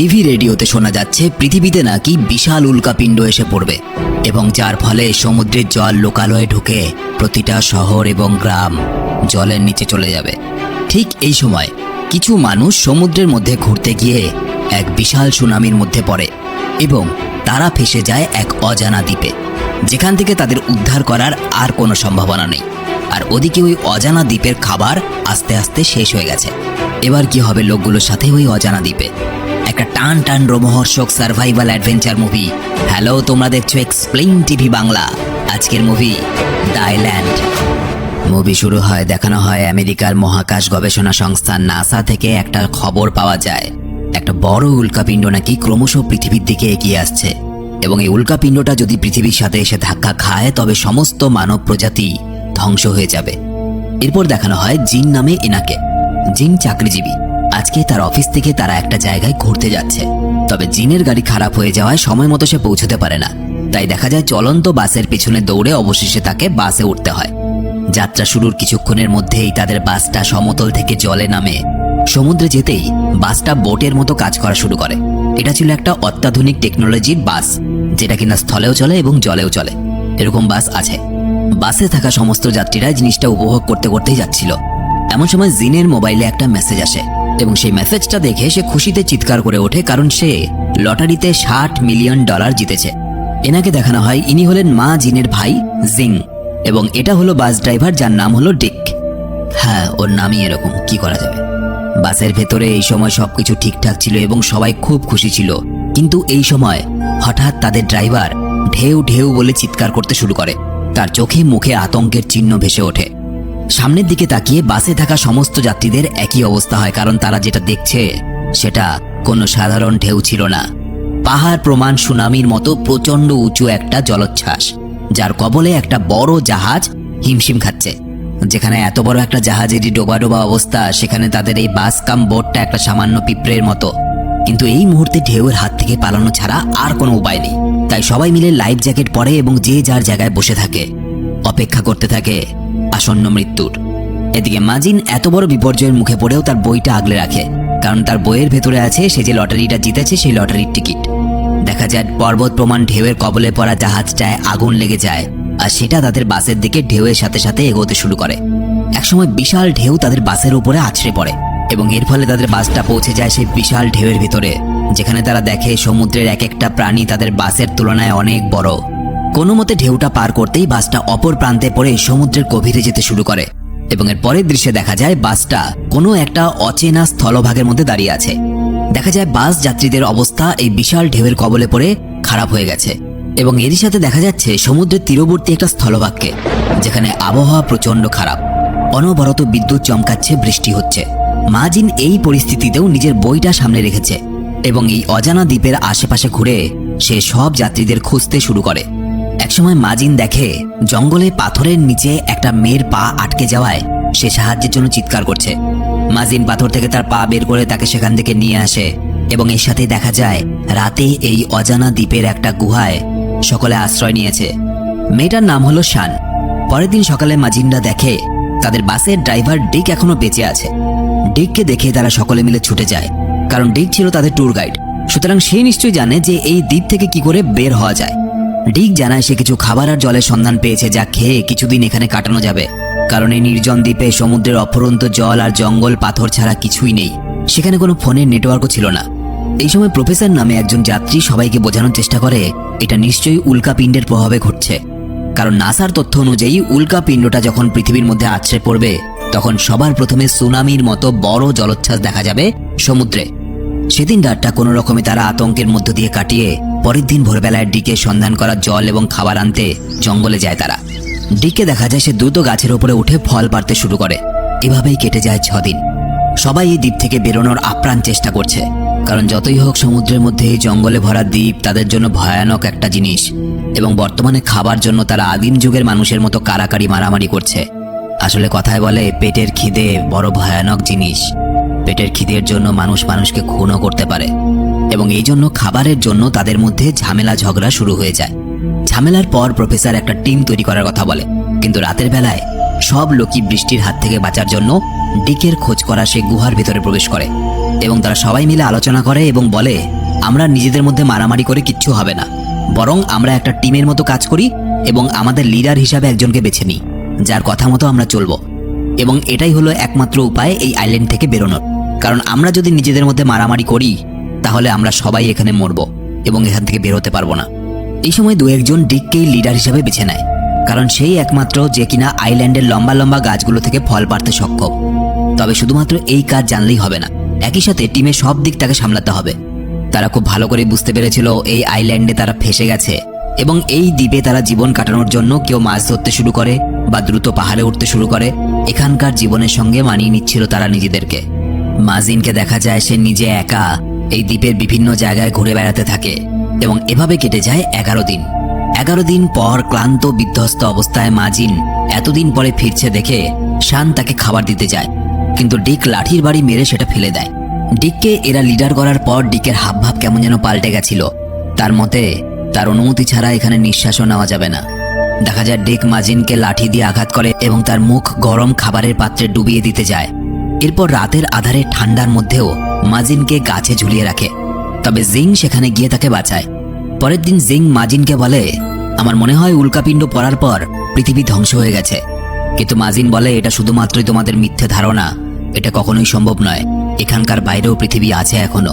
TV রেডিওতে শোনা যাচ্ছে পৃথিবীতে নাকি বিশাল উল্কাপিণ্ড এসে পড়বে এবং যার ফলে সমুদ্রের জল লোকালয়ে ঢুকে প্রতিটা শহর এবং গ্রাম জলের নিচে চলে যাবে। ঠিক এই সময় কিছু মানুষ সমুদ্রের মধ্যে ঘুরতে গিয়ে এক বিশাল সুনামির মধ্যে পড়ে এবং তারা ফেসে যায় এক অজানা দ্বীপে, যেখান থেকে তাদের উদ্ধার করার আর কোনো সম্ভাবনা নেই। আর ওদিকে ওই অজানা দ্বীপের খাবার আস্তে আস্তে শেষ হয়ে গেছে। এবার কি হবে লোকগুলোর সাথে ওই অজানা দ্বীপে? একটা টান টান রোমহর্ষক সার্ভাইভাল অ্যাডভেঞ্চার মুভি। হ্যালো, তোমরা দেখছো এক্সপ্লেইন টিভি বাংলা। আজকের মুভি দ্য আইল্যান্ড। মুভি শুরু হয়, দেখানো হয় আমেরিকার মহাকাশ গবেষণা সংস্থা নাসা থেকে একটা খবর পাওয়া যায় একটা বড় উল্কাপিণ্ড নাকি ক্রমশ পৃথিবীর দিকে এগিয়ে আসছে এবং এই উল্কাপিণ্ডটা যদি পৃথিবীর সাথে এসে ধাক্কা খায় তবে সমস্ত মানব প্রজাতি ধ্বংস হয়ে যাবে। এরপর দেখানো হয় জিন নামে এনাকে। জিন চাকরিজীবী। আজকে তার অফিস থেকে তারা একটা জায়গায় ঘুরতে যাচ্ছে, তবে জিনের গাড়ি খারাপ হয়ে যাওয়ায় সময় মতো সে পৌঁছতে পারে না। তাই দেখা যায় চলন্ত বাসের পিছনে দৌড়ে অবশেষে তাকে বাসে উঠতে হয়। যাত্রা শুরুর কিছুক্ষণের মধ্যেই তাদের বাসটা সমতল থেকে জলে নামে। সমুদ্রে যেতেই বাসটা বোটের মতো কাজ করা শুরু করে। এটা ছিল একটা অত্যাধুনিক টেকনোলজির বাস, যেটা কিনা স্থলেও চলে এবং জলেও চলে। এরকম বাস আছে। বাসে থাকা সমস্ত যাত্রীরা জিনিসটা উপভোগ করতে করতেই যাচ্ছিল। এমন সময় জিনের মোবাইলে একটা মেসেজ আসে এবং সেই মেসেজটা দেখে সে খুশিতে চিৎকার করে ওঠে, কারণ সে লটারিতে $60 মিলিয়ন জিতেছে। এনাকে দেখানো হয় ইনি হলেন মা জিনের ভাই জিং এবং এটা হলো বাস ড্রাইভার, যার নাম হলো ডিক। হ্যাঁ, ওর নামই এরকম, কি করা যাবে। বাসের ভেতরে এই সময় সবকিছু ঠিকঠাক ছিল এবং সবাই খুব খুশি ছিল, কিন্তু এই সময় হঠাৎ তাদের ড্রাইভার ঢেউ ঢেউ বলে চিৎকার করতে শুরু করে। তার চোখে মুখে আতঙ্কের চিহ্ন ভেসে ওঠে। সামনের দিকে তাকিয়ে বাসে থাকা সমস্ত যাত্রীদের একই অবস্থা হয়, কারণ তারা যেটা দেখছে সেটা কোনো সাধারণ ঢেউ ছিল না। পাহাড় প্রমাণ সুনামির মতো প্রচন্ড উঁচু একটা জলোচ্ছ্বাস, যার কবলে একটা বড় জাহাজ হিমশিম খাচ্ছে। যেখানে এত বড় একটা জাহাজেরই ডোবা ডোবা অবস্থা, সেখানে তাদের এই বাস কাম বোটটা একটা সামান্য পিঁপড়ের মতো। কিন্তু এই মুহূর্তে ঢেউয়ের হাত থেকে পালানো ছাড়া আর কোনো উপায় নেই। তাই সবাই মিলে লাইফ জ্যাকেট পরে এবং যে যার জায়গায় বসে থাকে, অপেক্ষা করতে থাকে আসন্ন মৃত্যুর। এদিকে মাজিন এত বড় বিপর্যয়ের মুখে পড়েও তার বইটা আগলে রাখে, কারণ তার বইয়ের ভেতরে আছে সে যে লটারিটা জিতেছে সেই লটারির টিকিট। দেখা যায় পর্বত প্রমাণ ঢেউয়ের কবলে পড়া জাহাজটায় আগুন লেগে যায় আর সেটা তাদের বাসের দিকে ঢেউয়ের সাথে সাথে এগোতে শুরু করে। একসময় বিশাল ঢেউ তাদের বাসের উপরে আছড়ে পড়ে এবং এর ফলে তাদের বাসটা পৌঁছে যায় সেই বিশাল ঢেউয়ের ভিতরে, যেখানে তারা দেখে সমুদ্রের এক একটা প্রাণী তাদের বাসের তুলনায় অনেক বড়। কোনো মতে ঢেউটা পার করতেই বাসটা অপর প্রান্তে পড়ে সমুদ্রের গভীরে যেতে শুরু করে এবং এর পরের দৃশ্যে দেখা যায় বাসটা কোনো একটা অচেনা স্থলভাগের মধ্যে দাঁড়িয়ে আছে। দেখা যায় বাস যাত্রীদের অবস্থা এই বিশাল ঢেউয়ের কবলে পড়ে খারাপ হয়ে গেছে এবং এরই সাথে দেখা যাচ্ছে সমুদ্রের তীরবর্তী একটা স্থলভাগকে, যেখানে আবহাওয়া প্রচন্ড খারাপ। অনবরত বিদ্যুৎ চমকাচ্ছে, বৃষ্টি হচ্ছে। মাজিন এই পরিস্থিতিতেও নিজের বইটা সামনে রেখেছে এবং এই অজানা দ্বীপের আশেপাশে ঘুরে সে সব যাত্রীদের খুঁজতে শুরু করে। একসময় মাজিন দেখে জঙ্গলে পাথরের নিচে একটা মেয়ের পা আটকে যাওয়ায় সে সাহায্যের জন্য চিৎকার করছে। মাজিন পাথর থেকে তার পা বের করে তাকে সেখান থেকে নিয়ে আসে এবং এর সাথে দেখা যায় রাতে এই অজানা দ্বীপের একটা গুহায় সকলে আশ্রয় নিয়েছে। মেয়েটার নাম হলো শান। পরের দিন সকালে মাজিনরা দেখে তাদের বাসের ড্রাইভার ডিক এখনো বেঁচে আছে। ডিককে দেখে তারা সকলে মিলে ছুটে যায়, কারণ ডিক ছিল তাদের ট্যুর গাইড। সুতরাং সে নিশ্চয়ই জানে যে এই দ্বীপ থেকে কি করে বের হওয়া যায়। ডিক জানায় সে কিছু খাবার আর জলের সন্ধান পেয়েছে, যা খেয়ে কিছুদিন এখানে কাটানো যাবে, কারণ এই নির্জন দ্বীপে সমুদ্রের অফুরন্ত জল আর জঙ্গল পাথর ছাড়া কিছুই নেই। সেখানে কোনো ফোনের নেটওয়ার্কও ছিল না। এই সময় প্রফেসর নামে একজন যাত্রী সবাইকে বোঝানোর চেষ্টা করে এটা নিশ্চয়ই উল্কাপিণ্ডের প্রভাবে ঘটছে, কারণ নাসার তথ্য অনুযায়ী উল্কাপিণ্ডটা যখন পৃথিবীর মধ্যে আছড়ে পড়বে তখন সবার প্রথমে সুনামির মতো বড় জলোচ্ছ্বাস দেখা যাবে সমুদ্রে। সেদিন রাতটা কোনো রকমে তারা আতঙ্কের মধ্য দিয়ে কাটিয়ে পরের দিন ভোরবেলায় ডিকের সন্ধান করা জল এবং খাবার আনতে জঙ্গলে যায় তারা। ডিককে দেখা যায় সে দ্রুত গাছের উপরে উঠে ফল পাড়তে শুরু করে। এভাবেই কেটে যায় 6 দিন। সবাই এই দ্বীপ থেকে বেরোনোর আপ্রাণ চেষ্টা করছে, কারণ যতই হোক সমুদ্রের মধ্যে এই জঙ্গলে ভরা দ্বীপ তাদের জন্য ভয়ানক একটা জিনিস এবং বর্তমানে খাবার জন্য তারা আদিম যুগের মানুষের মতো কারাকারি মারামারি করছে। আসলে কথায় বলে পেটের খিদে বড় ভয়ানক জিনিস। পেটের খিদের জন্য মানুষ মানুষকে খুনও করতে পারে এবং এই জন্য খাবারের জন্য তাদের মধ্যে ঝামেলা ঝগড়া শুরু হয়ে যায়। ঝামেলার পর প্রফেসর একটা টিম তৈরি করার কথা বলে, কিন্তু রাতের বেলায় সব লোকই বৃষ্টির হাত থেকে বাঁচার জন্য ডিকের খোঁজ করা সে গুহার ভেতরে প্রবেশ করে এবং তারা সবাই মিলে আলোচনা করে এবং বলে, আমরা নিজেদের মধ্যে মারামারি করে কিচ্ছু হবে না, বরং আমরা একটা টিমের মতো কাজ করি এবং আমাদের লিডার হিসাবে একজনকে বেছে নিই, যার কথা মতো আমরা চলবো। এবং এটাই হলো একমাত্র উপায় এই আইল্যান্ড থেকে বেরোনোর। কারণ আমরা যদি নিজেদের মধ্যে মারামারি করি তাহলে আমরা সবাই এখানে মরবো এবং এখান থেকে বেরোতে পারবো না। এই সময় দু একজন ডিককেই লিডার হিসাবে বেছে নেয়, কারণ সেই একমাত্র যে কিনা আইল্যান্ডের লম্বা লম্বা গাছগুলো থেকে ফল পাড়তে সক্ষম। তবে শুধুমাত্র এই কাজ জানলেই হবে না, একই সাথে টিমের সব দিক তাকে সামলাতে হবে। তারা খুব ভালো করে বুঝতে পেরেছিল এই আইল্যান্ডে তারা ফেসে গেছে এবং এই দ্বীপে তারা জীবন কাটানোর জন্য কেউ মাছ ধরতে শুরু করে বা দ্রুত পাহাড়ে উঠতে শুরু করে। এখানকার জীবনের সঙ্গে মানিয়ে নিচ্ছিল তারা নিজেদেরকে। মাজিনকে দেখা যায় সে নিজে একা এই দ্বীপের বিভিন্ন জায়গায় ঘুরে বেড়াতে থাকে এবং এভাবে কেটে যায় 11 দিন। 11 দিন পর ক্লান্ত বিধ্বস্ত অবস্থায় মাজিন এতদিন পরে ফিরছে দেখে শান তাকে খাবার দিতে যায়, কিন্তু ডিক লাঠির বাড়ি মেরে সেটা ফেলে দেয়। ডিককে এরা লিডার করার পর ডিকের হাবভাব কেমন যেন পাল্টে গেছিল। তার মতে তার অনুমতি ছাড়া এখানে নিঃশ্বাসও নেওয়া যাবে না। দেখা যায় ডিক মাজিনকে লাঠি দিয়ে আঘাত করে এবং তার মুখ গরম খাবারের পাত্রে ডুবিয়ে দিতে যায়। এরপর রাতের আধারে ঠান্ডার মধ্যেও মাজিনকে গাছে ঝুলিয়ে রাখে, তবে জিং সেখানে গিয়ে তাকে বাঁচায়। পরের দিন জিং মাজিনকে বলে, আমার মনে হয় উল্কাপিণ্ড পড়ার পর পৃথিবী ধ্বংস হয়ে গেছে। কিন্তু মাজিন বলে, এটা শুধুমাত্রই তোমাদের মিথ্যে ধারণা, এটা কখনোই সম্ভব নয়, এখানকার বাইরেও পৃথিবী আছে এখনো।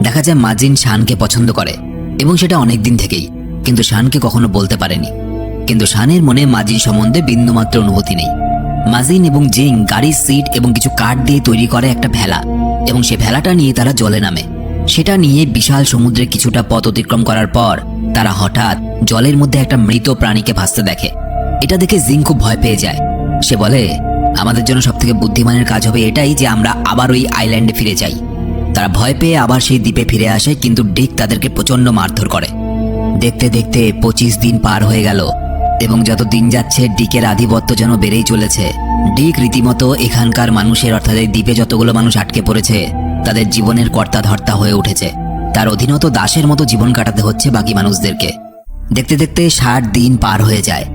দেখা যায় মাজিন শানকে পছন্দ করে এবং সেটা অনেক দিন থেকেই, কিন্তু শানকে কখনো বলতে পারেনি। কিন্তু শানের মনে মাজিন সম্বন্ধে বিন্দুমাত্র অনুভূতি নেই। মাজিন এবং জিং গাড়ির সিট এবং কিছু কাঠ দিয়ে তৈরি করে একটা ভেলা এবং সে ভেলাটা নিয়ে তারা জলে নামে। সেটা নিয়ে বিশাল সমুদ্রে কিছুটা পথ অতিক্রম করার পর তারা হঠাৎ জলের মধ্যে একটা মৃত প্রাণীকে ভাসতে দেখে। এটা দেখে জিং খুব ভয় পেয়ে যায়। সে বলে, আমাদের জন্য সবথেকে বুদ্ধিমানের কাজ হবে এটাই যে আমরা আবার ওই আইল্যান্ডে ফিরে যাই। তারা ভয় পেয়ে আবার সেই দ্বীপে ফিরে আসে, কিন্তু ডিক তাদেরকে প্রচন্ড মারধর করে। দেখতে দেখতে 25 দিন পার হয়ে গেল এবং যত দিন যাচ্ছে ডিকের আধিপত্য যেন বেড়েই চলেছে। ডিক রীতিমতো এখানকার মানুষের, অর্থাৎ এই দ্বীপে যতগুলো মানুষ আটকে পড়েছে তাদের জীবনের কর্তা ধর্তা হয়ে উঠেছে। তার অধীনত দাসের মতো জীবন কাটাতে হচ্ছে বাকি মানুষদেরকে। দেখতে দেখতে 60 দিন পার হয়ে যায়।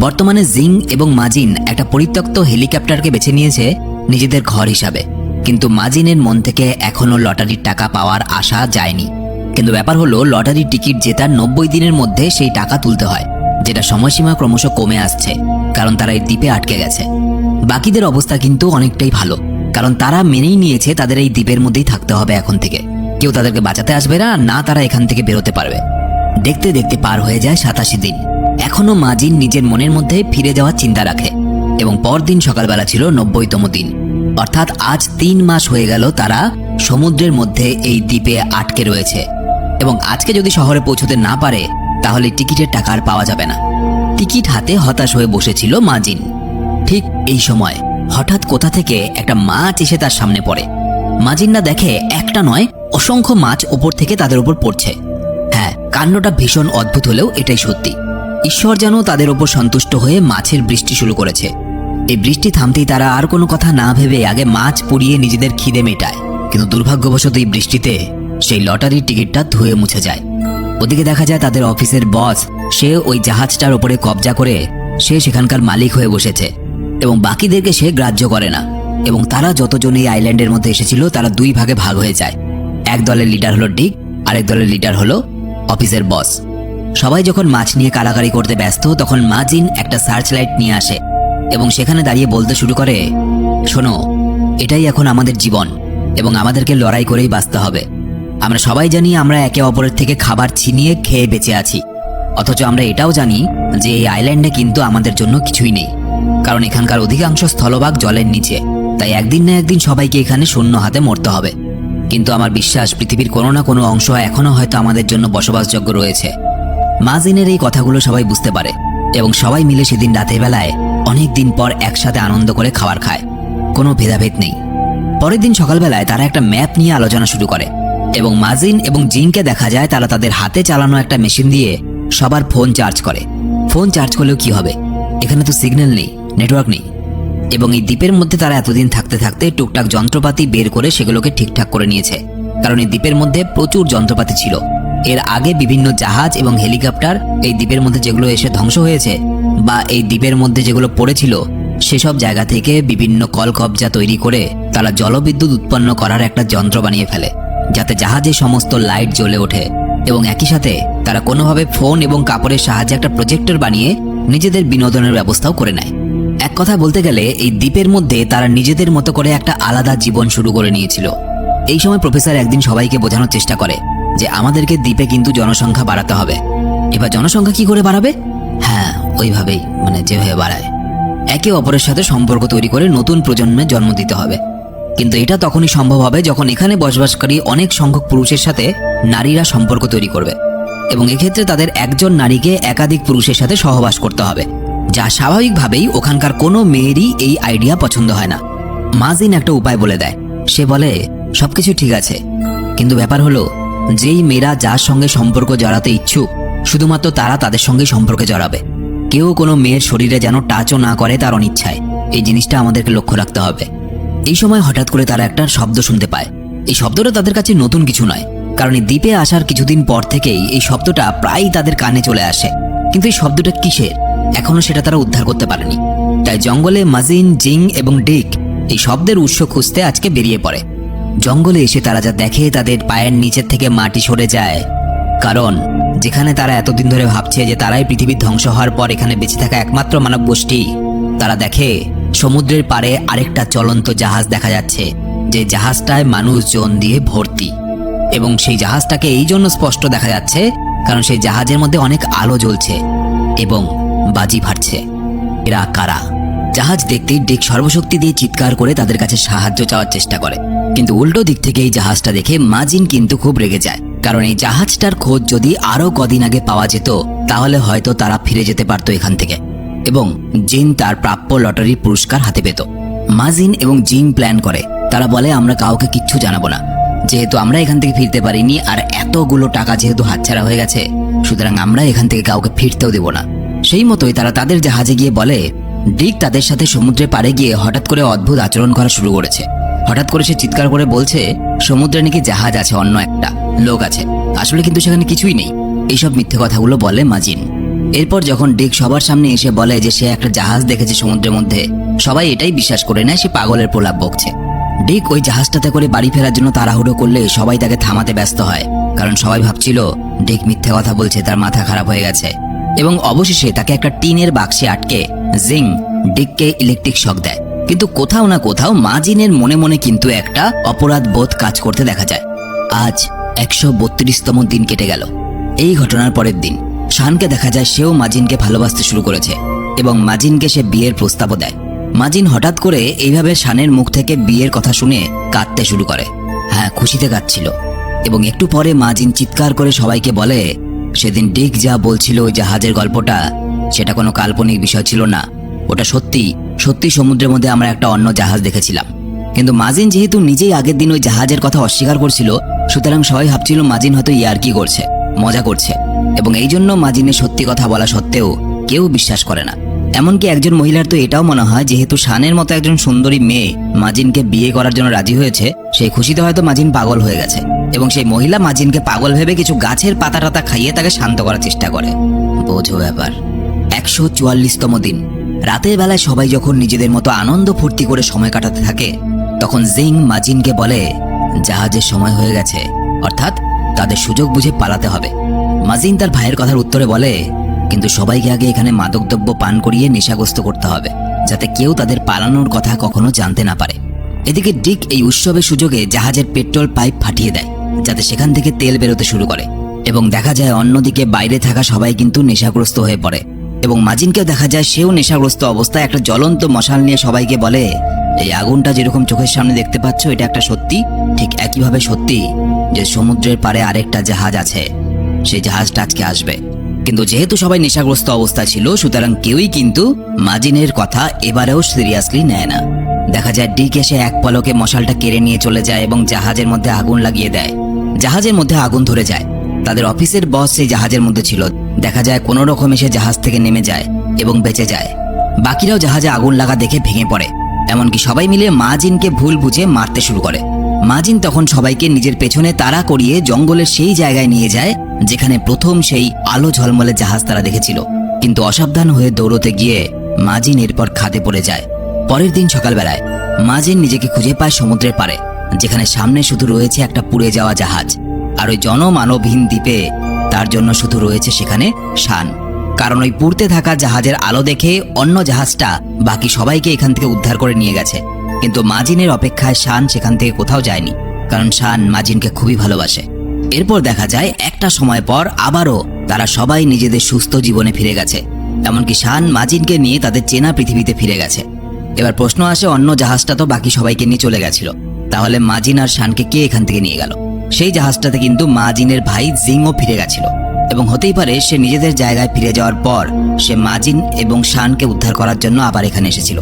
বর্তমানে জিং এবং মাজিন একটা পরিত্যক্ত হেলিকপ্টারকে বেছে নিয়েছে নিজেদের ঘর হিসাবে, কিন্তু মাজিনের মন থেকে এখনো লটারির টাকা পাওয়ার আশা যায়নি। কিন্তু ব্যাপার হলো, লটারির টিকিট জেতার 90 দিনের মধ্যে সেই টাকা তুলতে হয়, যেটা সময়সীমা ক্রমশ কমে আসছে, কারণ তারা এই দ্বীপে আটকে গেছে। বাকিদের অবস্থা কিন্তু অনেকটাই ভালো, কারণ তারা মেনেই নিয়েছে তাদের এই দ্বীপের মধ্যেই থাকতে হবে এখন থেকে। কেউ তাদেরকে বাঁচাতে আসবে না, না তারা এখান থেকে বেরোতে পারবে। দেখতে দেখতে পার হয়ে যায় 87 দিন। এখনো মাজিন নিজের মনের মধ্যে ফিরে যাওয়ার চিন্তা রাখে এবং পরদিন সকালবেলা ছিল 90তম দিন, অর্থাৎ আজ 3 মাস হয়ে গেল তারা সমুদ্রের মধ্যে এই দ্বীপে আটকে রয়েছে এবং আজকে যদি শহরে পৌঁছতে না পারে তাহলে টিকিটের টাকা আর পাওয়া যাবে না। টিকিট হাতে হতাশ হয়ে বসেছিল মাজিন। ঠিক এই সময় হঠাৎ কোথা থেকে একটা মাছ এসে তার সামনে পড়ে। মাজিনরা দেখে একটা নয়, অসংখ্য মাছ ওপর থেকে তাদের উপর পড়ছে। হ্যাঁ, কাণ্ডটা ভীষণ অদ্ভুত হলেও এটাই সত্যি। ঈশ্বর যেন তাদের উপর সন্তুষ্ট হয়ে মাছের বৃষ্টি শুরু করেছে। এই বৃষ্টি থামতেই তারা আর কোনো কথা না ভেবে আগে মাছ পুড়িয়ে নিজেদের খিদে মেটায়, কিন্তু দুর্ভাগ্যবশত এই বৃষ্টিতে সেই লটারির টিকিটটা ধুয়ে মুছে যায়। ওদিকে দেখা যায় তাদের অফিসের বস, সে ওই জাহাজটার উপরে কবজা করে সে সেখানকার মালিক হয়ে বসেছে এবং বাকিদেরকে সে গ্রাহ্য করে না। এবং তারা যতজন এই আইল্যান্ডের মধ্যে এসেছিল তারা 2 ভাগে ভাগ হয়ে যায়। এক দলের লিডার হলো ডিক, আরেক দলের লিডার হলো অফিসের বস। সবাই যখন মাছ নিয়ে কালাকারি করতে ব্যস্ত তখন মাজিন একটা সার্চ লাইট নিয়ে আসে এবং সেখানে দাঁড়িয়ে বলতে শুরু করে, শোনো, এটাই এখন আমাদের জীবন এবং আমাদেরকে লড়াই করেই বাঁচতে হবে। আমরা সবাই জানি আমরা একে অপরের থেকে খাবার ছিনিয়ে খেয়ে বেঁচে আছি, অথচ আমরা এটাও জানি যে এই আইল্যান্ডে কিন্তু আমাদের জন্য কিছুই নেই, কারণ এখানকার অধিকাংশ স্থলভাগ জলের নিচে। তাই একদিন না একদিন সবাইকে এখানে শূন্য হাতে মরতে হবে। কিন্তু আমার বিশ্বাস পৃথিবীর কোনো না কোনো অংশ এখনো হয়তো আমাদের জন্য বসবাসযোগ্য রয়েছে। মাজিনের এই কথাগুলো সবাই বুঝতে পারে এবং সবাই মিলে সেদিন রাতের বেলায় অনেক দিন পর একসাথে আনন্দ করে খাবার খায়, কোনো ভেদাভেদ নেই। পরের দিন সকালবেলায় তারা একটা ম্যাপ নিয়ে আলোচনা শুরু করে এবং মাজিন এবং জিনকে দেখা যায় তারা তাদের হাতে চালানো একটা মেশিন দিয়ে সবার ফোন চার্জ করে। ফোন চার্জ করলেও কি হবে, এখানে তো সিগন্যাল নেই, নেটওয়ার্ক নেই। এবং এই দ্বীপের মধ্যে তারা এতদিন থাকতে থাকতে টুকটাক যন্ত্রপাতি বের করে সেগুলোকে ঠিকঠাক করে নিয়েছে, কারণ এই দ্বীপের মধ্যে প্রচুর যন্ত্রপাতি ছিল। এর আগে বিভিন্ন জাহাজ এবং হেলিকপ্টার এই দ্বীপের মধ্যে যেগুলো এসে ধ্বংস হয়েছে বা এই দ্বীপের মধ্যে যেগুলো পড়েছিল সেসব জায়গা থেকে বিভিন্ন কলকবজা তৈরি করে তারা জলবিদ্যুৎ উৎপন্ন করার একটা যন্ত্র বানিয়ে ফেলে, যাতে জাহাজে সমস্ত লাইট জ্বলে ওঠে। এবং একই সাথে তারা কোনোভাবে ফোন এবং কাপড়ের সাহায্যে একটা প্রজেক্টর বানিয়ে নিজেদের বিনোদনের ব্যবস্থাও করে নেয়। এক কথা বলতে গেলে এই দ্বীপের মধ্যে তারা নিজেদের মতো করে একটা আলাদা জীবন শুরু করে নিয়েছিল। এই সময় প্রফেসর একদিন সবাইকে বোঝানোর চেষ্টা করে যে আমাদেরকে দ্বীপে কিন্তু জনসংখ্যা বাড়াতে হবে। এবার জনসংখ্যা কি করে বাড়াবে? হ্যাঁ, ওইভাবেই, যেভাবে বাড়ায়, একে অপরের সাথে সম্পর্ক তৈরি করে নতুন প্রজন্মের জন্ম দিতে হবে। কিন্তু এটা তখনই সম্ভব হবে যখন এখানে বসবাসকারী অনেক সংখ্যক পুরুষের সাথে নারীরা সম্পর্ক তৈরি করবে, এবং এক্ষেত্রে তাদের একজন নারীকে একাধিক পুরুষের সাথে সহবাস করতে হবে, যা স্বাভাবিকভাবেই ওখানকার কোনো মেয়েরই এই আইডিয়া পছন্দ হয় না। মাজিন একটা উপায় বলে দেয়। সে বলে, সবকিছু ঠিক আছে, কিন্তু ব্যাপার হলো যেই মেয়েরা যার সঙ্গে সম্পর্ক জড়াতে ইচ্ছুক শুধুমাত্র তারা তাদের সঙ্গে সম্পর্কে জড়াবে। কেউ কোনো মেয়ের শরীরে যেন টাচও না করে তার অনিচ্ছায়। এই জিনিসটা আমাদেরকে লক্ষ্য রাখতে হবে। এই সময় হঠাৎ করে তারা একটা শব্দ শুনতে পায়। এই শব্দটা তাদের কাছে নতুন কিছু নয়, কারণ এই দ্বীপে আসার কিছুদিন পর থেকেই এই শব্দটা প্রায়ই তাদের কানে চলে আসে। কিন্তু এই শব্দটা কিসের এখনো সেটা তারা উদ্ধার করতে পারেনি। তাই জঙ্গলে মাজিন, জিং এবং ডিক এই শব্দের উৎস খুঁজতে আজকে বেরিয়ে পড়ে। জঙ্গলে এসে তারা যা দেখে তাদের পায়ের নিচের থেকে মাটি সরে যায়, কারণ যেখানে তারা এতদিন ধরে ভাবছে যে তারাই পৃথিবীর ধ্বংস হওয়ার পর এখানে বেঁচে থাকা একমাত্র মানব গোষ্ঠী, তারা দেখে সমুদ্রের পাড়ে আরেকটা চলন্ত জাহাজ দেখা যাচ্ছে, যে জাহাজটায় মানুষজন দিয়ে ভর্তি। এবং সেই জাহাজটাকে এই জন্য স্পষ্ট দেখা যাচ্ছে কারণ সেই জাহাজের মধ্যে অনেক আলো জ্বলছে এবং বাজি ফাটছে। এরা কারা? জাহাজ দেখতেই ডিক সর্বশক্তি দিয়ে চিৎকার করে তাদের কাছে সাহায্য চাওয়ার চেষ্টা করে, কিন্তু উল্টো দিক থেকে এই জাহাজটা দেখে মাজিন কিন্তু খুব রেগে যায়, কারণ এই জাহাজটার খোঁজ যদি আরো কদিন আগে পাওয়া যেত তাহলে হয়তো তারা ফিরে যেতে পারতো এখান থেকে এবং জিন তার প্রাপ্য লটারির পুরস্কার হাতে পেত। মাজিন এবং জিন প্ল্যান করে, তারা বলে আমরা কাউকে কিচ্ছু জানাবো না, যেহেতু আমরা এখান থেকে ফিরতে পারিনি আর এতগুলো টাকা যেহেতু হাতছাড়া হয়ে গেছে, সুতরাং আমরা এখান থেকে কাউকে ফিরতেও দেব না। সেই মতোই তারা তাদের জাহাজে গিয়ে বলে ডিক তাদের সাথে সমুদ্রে পাড়ে গিয়ে হঠাৎ করে অদ্ভুত আচরণ করা শুরু করেছে। হঠাৎ করে সে চিৎকার করে বলছে সমুদ্রে নাকি জাহাজ আছে, অন্য একটা লোক আছে, আসলে কিন্তু সেখানে কিছুই নেই। এইসব মিথ্যে কথাগুলো বলে মাজিন। এরপর যখন ডিক সবার সামনে এসে বলে যে সে একটা জাহাজ দেখেছে সমুদ্রের মধ্যে, সবাই এটাই বিশ্বাস করে নেয় সে পাগলের প্রলাপ বকছে। ডিক ওই জাহাজটাতে করে বাড়ি ফেরার জন্য তাড়াহুড়ো করলে সবাই তাকে থামাতে ব্যস্ত হয়, কারণ সবাই ভাবছিল ডিক মিথ্যে কথা বলছে, তার মাথা খারাপ হয়ে গেছে। এবং অবশেষে তাকে একটা টিনের বাক্সে আটকে জিং ডিককে ইলেকট্রিক শক দেয়। কিন্তু কোথাও না কোথাও মাজিনের মনে মনে কিন্তু একটা অপরাধ বোধ কাজ করতে দেখা যায়। আজ 132তম দিন কেটে গেল। এই ঘটনার পরের দিন শানকে দেখা যায় সেও মাজিনকে ভালোবাসতে শুরু করেছে এবং মাজিনকে সে বিয়ের প্রস্তাবও দেয়। মাজিন হঠাৎ করে এইভাবে শানের মুখ থেকে বিয়ের কথা শুনে কাঁদতে শুরু করে। হ্যাঁ, খুশিতে কাঁদছিল। এবং একটু পরে মাজিন চিৎকার করে সবাইকে বলে সেদিন ডিক যা বলছিল ওই জাহাজের গল্পটা, সেটা কোনো কাল্পনিক বিষয় ছিল না, ওটা সত্যি সত্যি সমুদ্রের মধ্যে আমরা একটা অন্য জাহাজ দেখেছিলাম। কিন্তু মাজিন যেহেতু নিজেই আগের দিন ওই জাহাজের কথা অস্বীকার করছিল, সুতরাং সবাই ভাবছিল মাজিন হয়তো ইয়ার্কি করছে, মজা করছে, এবং এই জন্য মাজিনের সত্যি কথা বলা সত্ত্বেও কেউ বিশ্বাস করে না। এমনকি একজন মহিলার তো এটাও মনে হয় যেহেতু শানের মতো একজন সুন্দরী মেয়ে মাজিনকে বিয়ে করার জন্য রাজি হয়েছে, সেই খুশিতে হয়তো মাজিন পাগল হয়ে গেছে এবং সেই মহিলা মাজিনকে পাগল ভেবে কিছু গাছের পাতা টাতা খাইয়ে তাকে শান্ত করার চেষ্টা করে। বোঝো ব্যাপার। 144তম দিন রাতের বেলায় সবাই যখন নিজেদের মতো আনন্দ ফুর্তি করে সময় কাটাতে থাকে, তখন জিং মাজিনকে বলে জাহাজের সময় হয়ে গেছে, অর্থাৎ তাদের সুযোগ বুঝে পালাতে হবে। মাজিন তার ভাইয়ের কথার উত্তরে বলে কিন্তু সবাইকে আগে এখানে মাদকদ্রব্য পান করিয়ে নেশাগ্রস্ত করতে হবে, যাতে কেউ তাদের পালানোর কথা কখনো জানতে না পারে। এদিকে ডিক এই উৎসবের সুযোগে জাহাজের পেট্রোল পাইপ ফাটিয়ে দেয়, যাতে সেখান থেকে তেল বেরোতে শুরু করে। এবং দেখা যায় অন্যদিকে বাইরে থাকা সবাই কিন্তু নেশাগ্রস্ত হয়ে পড়ে এবং মাজিনকেও দেখা যায় সেও নেশাগ্রস্ত অবস্থায় একটা জ্বলন্ত মশাল নিয়ে সবাইকে বলে এই আগুনটা যেরকম চোখের সামনে দেখতে পাচ্ছ এটা একটা সত্যি, ঠিক একইভাবে সত্যি যে সমুদ্রের পাড়ে আরেকটা জাহাজ আছে, সেই জাহাজটা আজকে আসবে। কিন্তু যেহেতু সবাই নেশাগ্রস্ত অবস্থা ছিল, সুতরাং কেউই কিন্তু মাজিনের কথা এবারেও সিরিয়াসলি নেয় না। দেখা যায় ডিক এসে এক পলকে মশালটা কেড়ে নিয়ে চলে যায় এবং জাহাজের মধ্যে আগুন লাগিয়ে দেয়। জাহাজের মধ্যে আগুন ধরে যায়। তাদের অফিসের বস সেই জাহাজের মধ্যে ছিল। দেখা যায় কোনো রকমে সে জাহাজ থেকে নেমে যায় এবং বেঁচে যায়। বাকিরাও জাহাজে আগুন লাগা দেখে ভেঙে পড়ে, এমনকি সবাই মিলে মাজিনকে ভুল বুঝে মারতে শুরু করে। মাজিন তখন সবাইকে নিজের পেছনে তাড়া করিয়ে জঙ্গলের সেই জায়গায় নিয়ে যায় যেখানে প্রথম সেই আলো ঝলমলে জাহাজ তারা দেখেছিল। কিন্তু অসাবধান হয়ে দৌড়তে গিয়ে মাজিন এরপর খাদে পড়ে যায়। পরের দিন সকালবেলায় মাজিন নিজেকে খুঁজে পায় সমুদ্রের পাড়ে, যেখানে সামনে শুধু রয়েছে একটা পুড়ে যাওয়া জাহাজ, আর ওই জনমানবহীন দ্বীপে তার জন্য শুধু রয়েছে সেখানে শান। কারণ ওই পুড়তে থাকা জাহাজের আলো দেখে অন্য জাহাজটা বাকি সবাইকে এখান থেকে উদ্ধার করে নিয়ে গেছে, কিন্তু মাজিনের অপেক্ষায় শান সেখান থেকে কোথাও যায়নি, কারণ শান মাজিনকে খুবই ভালোবাসে। এরপর দেখা যায় একটা সময় পর আবারও তারা সবাই নিজেদের সুস্থ জীবনে ফিরে গেছে, এমনকি শান মাজিনকে নিয়ে তাদের চেনা পৃথিবীতে ফিরে গেছে। এবার প্রশ্ন আসে, অন্য জাহাজটা তো বাকি সবাইকে নিয়ে চলে গেছিল, তাহলে মাজিন আর শানকে কে এখান থেকে নিয়ে গেল? সেই জাহাজটাতে কিন্তু মাজিনের ভাই জিংও ফিরে গেছিল, এবং হতেই পারে সে নিজেদের জায়গায় ফিরে যাওয়ার পর সে মাজিন এবং শানকে উদ্ধার করার জন্য আবার এখানে এসেছিল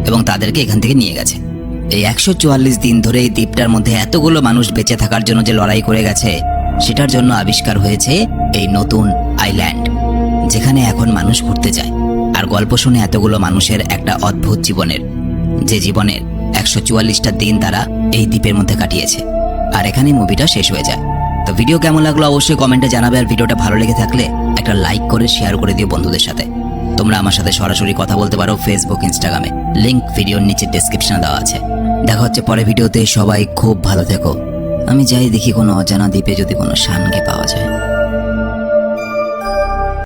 এবং তাদেরকে এখান থেকে নিয়ে গেছে। এই 144 দিন ধরে এই দ্বীপটার মধ্যে এতগুলো মানুষ বেঁচে থাকার জন্য যে লড়াই করে গেছে, সেটার জন্য আবিষ্কার হয়েছে এই নতুন আইল্যান্ড, যেখানে এখন মানুষ ঘুরতে যায়। আর গল্প শুনে এতগুলো মানুষের একটা অদ্ভুত জীবনের, যে জীবনের 144টা দিন তারা এই দ্বীপের মধ্যে কাটিয়েছে। আর এখানে মুভিটা শেষ হয়ে যায়। তো ভিডিও কেমন লাগলো অবশ্যই কমেন্টে জানাবে, আর ভিডিওটা ভালো লেগে থাকলে একটা লাইক করে শেয়ার করে দিও বন্ধুদের সাথে। তোমরা আমার সাথে সরাসরি কথা বলতে পারো ফেসবুক, ইনস্টাগ্রামে, লিংক ভিডিওর নিচে ডেসক্রিপশনে দেওয়া আছে। দেখা হচ্ছে পরের ভিডিওতে। সবাই খুব ভালো থেকো। আমি যাই দেখি কোনো অজানা দ্বীপে যদি কোনো শানকে পাওয়া যায়।